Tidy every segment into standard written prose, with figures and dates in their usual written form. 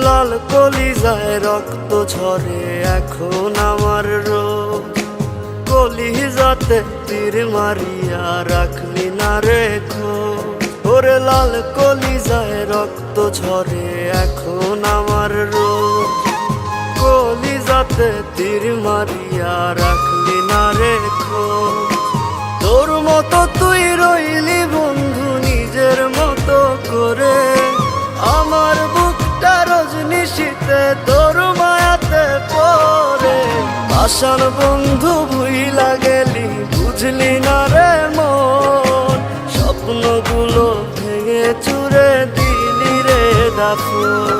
লাল কলিজায় রক্ত ঝরে এখন আমার রোগ, কলিজাতে তীর মারিয়া রাখলি না রেখো। ওরে লাল কলিজায় রক্ত ঝরে এখন আমার রোগ, কলিজাতে তীর মারিয়া রাখলি না রেখো। তোর মতো তুই রইলি বন্ধু নিজের মতো করে, আমার বুকটা রজনীশীতে তোর মায়াতে পড়ে। আশার বন্ধু ভুইলা গেলি বুঝলি না রে মন, স্বপ্নগুলো ভেঙে চুরে দিলি রে দাফন।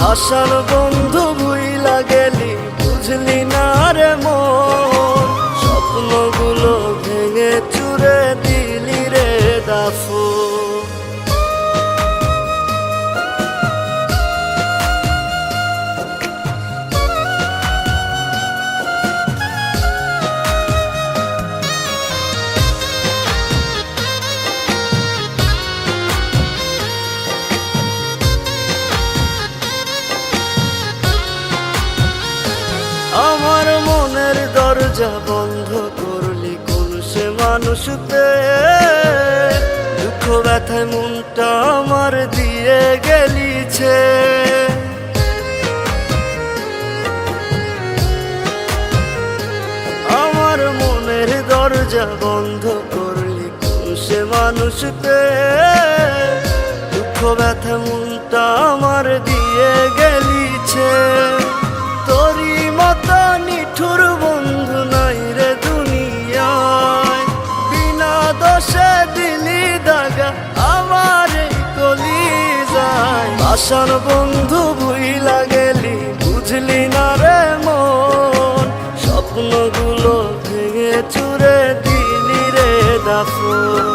আশার বন্ধু ভুইলা গেলি বুঝলি না রে মন, স্বপ্নগুলো ভেঙে চুরে দিলি রে দাফন। আমার মনের দরজা বন্ধ করলি কোন সে মানুষতে, দুঃখ ব্যথায় মনটা আমার দিয়ে গেলিছে। আমার মনের দরজা বন্ধ করলি কোন সে মানুষতে, দুঃখ ব্যথায় মনটা আমার দিয়ে গেলিছে। তোরি মতো নিঠুর বন্ধু নাই রে দুনিয়ায়, বিনা দোষে দিলি দাগা আমার এই কলিজায়। আশার বন্ধু ভুইলা গেলি বুঝলি না রে মন, স্বপ্নগুলো ভেঙে চুরে দিলি রে দাফন।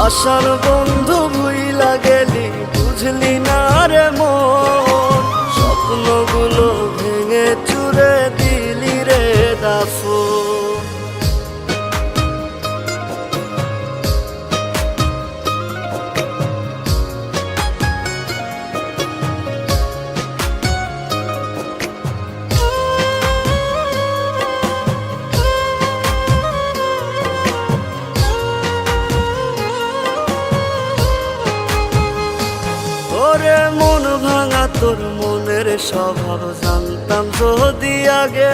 আশার বন্ধু ভুইলা গেলি বুঝলি না রে মন, স্বপ্নগুলো ভেঙে চুরে দিলি রে দাফন। ওরে মন ভাঙা তোর মনের স্বভাব জানতাম যদি আগে,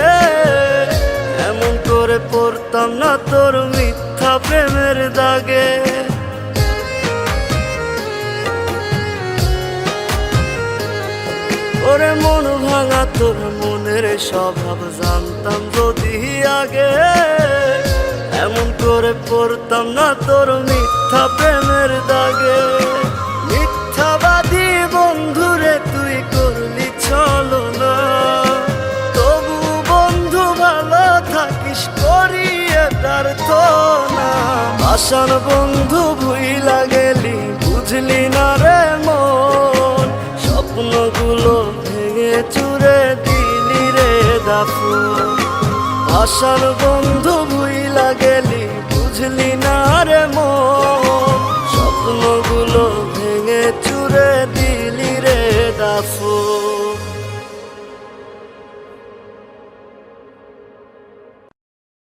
এমন করে পড়তাম না তোর মিথ্যা প্রেমের দাগে। ওরে মন ভাঙা তোর মনের স্বভাব জানতাম যদি আগে, এমন করে পড়তাম না তোর মিথ্যা প্রেমের দাগে। মিথ্যাবাদী বন্ধুরে তুই করলি ছলনা, তবু বন্ধু ভালো থাকিস করিয়ে প্রার্থনা। আশার বন্ধু ভুইলা গেলি বুঝলি না রে মন, স্বপ্নগুলো ভেঙে চুরে দিলি রে দাফন। আশার বন্ধু ভুইলা গেলি বুঝলি না রে মন, স্বপ্নগুলো ভেঙে চুরে দিলি রে দাফন।